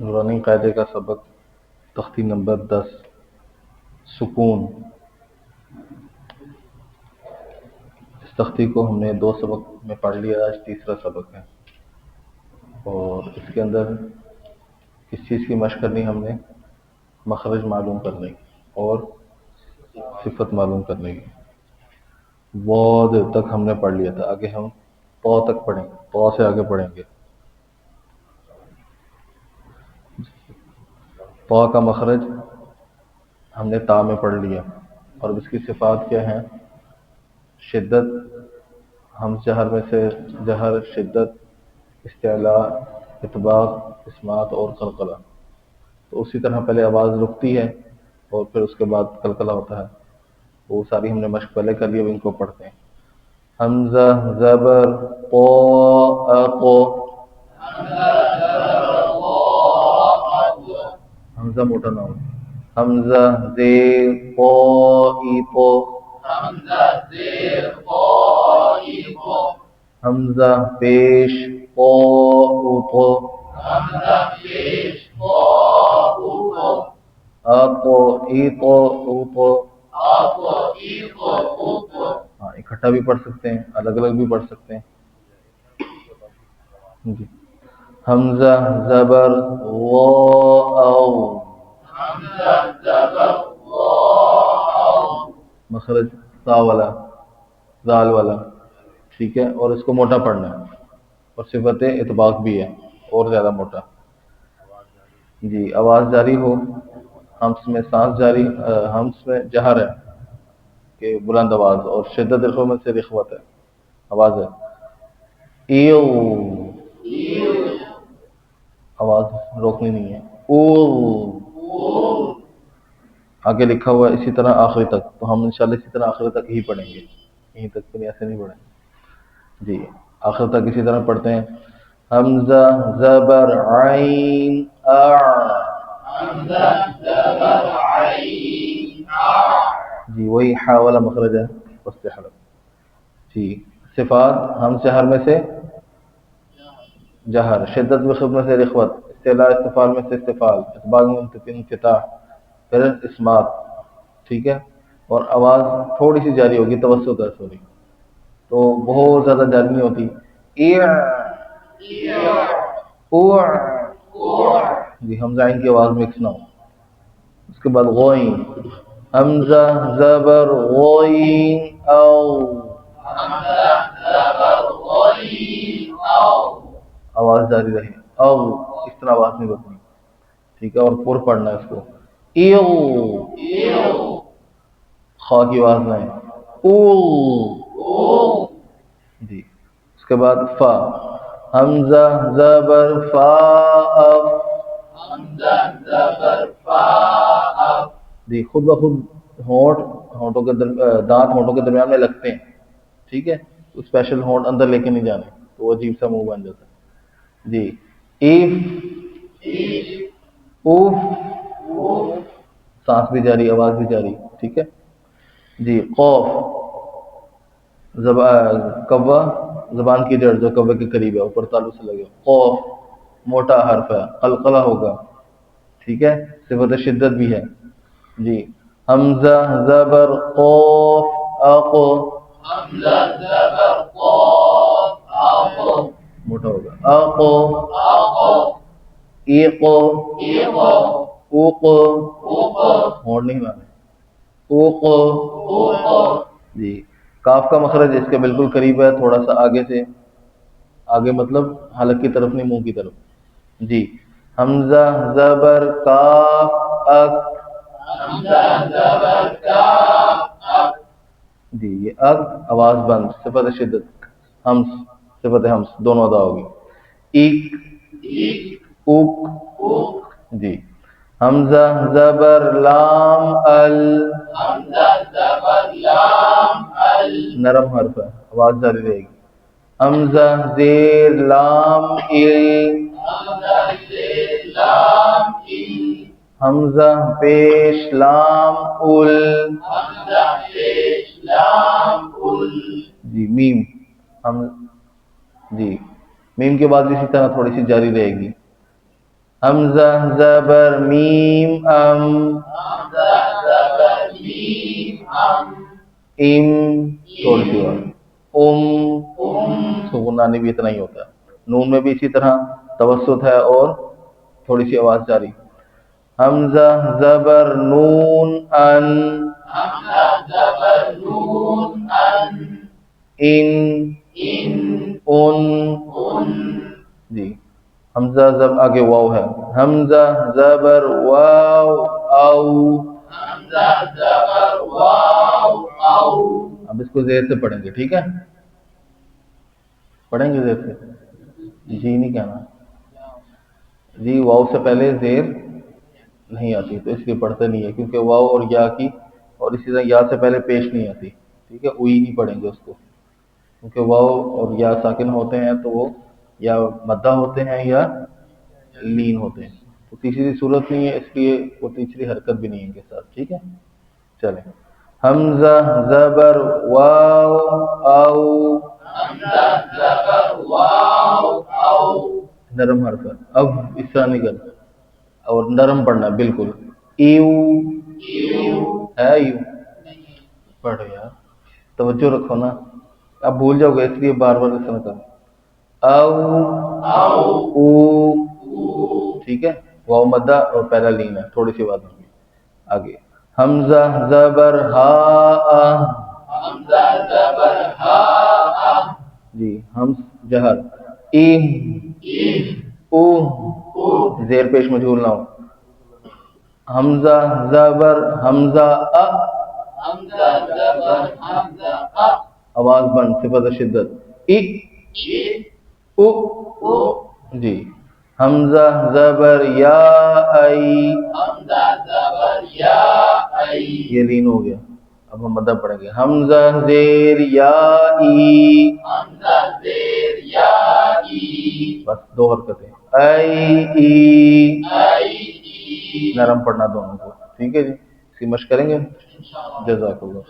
نورانی قاعدے کا سبق تختی نمبر 10 سکون۔ اس تختی کو ہم نے 2 سبق میں پڑھ لیا، آج تیسرا سبق ہے، اور اس کے اندر کس چیز کی مشق کرنی ہم نے؟ مخرج معلوم کرنے کی اور صفت معلوم کرنے کی۔ واد تک ہم نے پڑھ لیا تھا، آگے ہم تو تک پڑھیں گے، تو سے آگے پڑھیں گے۔ تو کا مخرج ہم نے تا میں پڑھ لیا، اور اس کی صفات کیا ہیں؟ شدت، ہم جہر میں سے جہر، شدت، استعلاء، اطباق، اسمات اور قلقلہ۔ تو اسی طرح پہلے آواز رکتی ہے اور پھر اس کے بعد قلقلہ ہوتا ہے، وہ ساری ہم نے مشق پہلے کر لی، اب ان کو پڑھتے ہیں۔ حمزہ زبر قو اقو، حمزہ موٹا نہ ہو، حمزہ زیر قو ایپو، حمزہ پیش قو اوپو، اقو ایپو اوپو۔ ہاں، اکٹھا بھی پڑھ سکتے ہیں، الگ الگ بھی پڑھ سکتے ہیں جی۔ حمزہ زبر وہ او، مخرج تا والا، زال والا، ٹھیک ہے، اور اس کو موٹا پڑھنا ہے، اور صفت اطباق بھی ہے اور زیادہ موٹا جی۔ آواز جاری ہو، ہمس میں سانس جاری، ہمس میں جہر ہے کہ بلند آواز، اور شدت رخو میں سے رخوت ہے، آواز ہے ایو، آواز روکنی نہیں ہے، او آگے لکھا ہوا ہے اسی طرح آخری تک، تو ہم انشاءاللہ اسی طرح آخری تک ہی پڑھیں گے، یہیں تک تو ایسے نہیں پڑھیں گے جی۔ آخر تک اسی طرح پڑھتے ہیں۔ حمزہ زبر عین جی، وہی ہا والا مخرج ہے وسط حلق جی۔ صفات، ہم شہر میں سے جہر، شدت وخب میں سے رخوت، استعلاء استفال میں سے استفال، اطباق میں انفتاح، پھر اسمات، ٹھیک ہے، اور آواز تھوڑی سی جاری ہوگی، توسط ہے سوری، تو بہت زیادہ جاری نہیں ہوتی، جی، حمزہ عین کی آواز مکس نہ ہو۔ اس کے بعد غوئیں، حمزہ زبر غوئیں او، آواز جاری رہے، او اس طرح آواز نہیں رکنی، ٹھیک ہے، اور پر پڑھنا ہے اس کو، ایو، خا کی آواز نہ ہے، او جی۔ اس کے بعد فا، حمزہ زبر فا اف جی، خود بخود ہونٹوں کے دانت ہونٹوں کے درمیان میں لگتے ہیں، ٹھیک ہے، اسپیشل ہونٹ اندر لے کے نہیں جانے، تو وہ عجیب سا منہ بن جاتا ہے جی۔ ایف، اوف، سانس بھی جاری، آواز بھی جاری، ٹھیک ہے جی۔ قوف، کوا، زبان کی جڑ جو کوے کے قریب ہے، اوپر تالو سے لگے، قوف موٹا حرف ہے، قلقلہ ہوگا، ٹھیک ہے، صفت شدت بھی ہے جی۔ حمزہ زبر قوف اقو، موٹا ہوگا، اقو، ایقو، اوقو، ہونٹ نہیں مانے، اوقو جی۔ کاف کا مخرج اس کے بالکل قریب ہے، تھوڑا سا آگے سے، آگے مطلب حلق کی طرف نہیں، منہ کی طرف جی۔ حمزہ زبر کاف اک جی، یہ اک آواز بند، صفت شدت، ہمس، صفت ہمس دونوں ادا ہوگی، ایک، اوک جی۔ حمزہ زبر لام ال، نرم حرف ہے، آواز جاری رہے گی، حمزہ زیر لام ال، حمزہ پیش لام ال جی۔ میم، ہم جی، میم کے بعد اسی طرح تھوڑی سی جاری رہے گی، حمزہ زبر میم ام ام تھوڑی سی بات سکون آنے بھی اتنا ہی ہوتا ہے. نون میں بھی اسی طرح توسط ہے اور تھوڑی سی آواز جاری. حمزہ زبر نون ان ان جی. حمزہ زب آگے واو ہے. حمزہ زبر واو او اب اس کو زیر سے پڑھیں گے. ٹھیک ہے پڑھیں گے زیر سے. جی نہیں کہنا جی. واو سے پہلے زیر نہیں آتی تو اس لیے پڑھتے نہیں ہے کیونکہ واو اور یا کی اور اسی طرح یا سے پہلے پیش نہیں آتی. ٹھیک ہے اوئی نہیں پڑھیں گے اس کو کیونکہ واو اور یا ساکن ہوتے ہیں تو وہ یا مدہ ہوتے ہیں یا لین ہوتے ہیں. تو تیسری صورت نہیں ہے اس لیے وہ تیسری حرکت بھی نہیں ہے ان کے ساتھ. ٹھیک ہے چلیں. حمزہ زبر واو او نرم حرف ہے. اب اس طرح نہیں کرنا اور نرم پڑھنا بالکل. ایو ہے یو پڑھ یار توجہ رکھو نا. اب بھول جاؤ گے اس لیے بار بار اس طرح کرنا. او او ٹھیک ہے. واو مدہ اور پہلا لین ہے تھوڑی سی بات ہوگی آگے. حمزہ زبر ہا جی. ہمز جہر ای او زیر پیش مجہول نہ ہو. حمزہ زبر حمزہ آواز بند صفت شدت ای او جی. حمزہ زبر یا ای یہ لین ہو گیا. اب ہم مدہ پڑھیں گے. حمزہ زیر یا ای بس دو حرکتیں. ای نرم پڑھنا دونوں کو. ٹھیک ہے جی. اس کی مشق کریں گے. جزاک اللہ.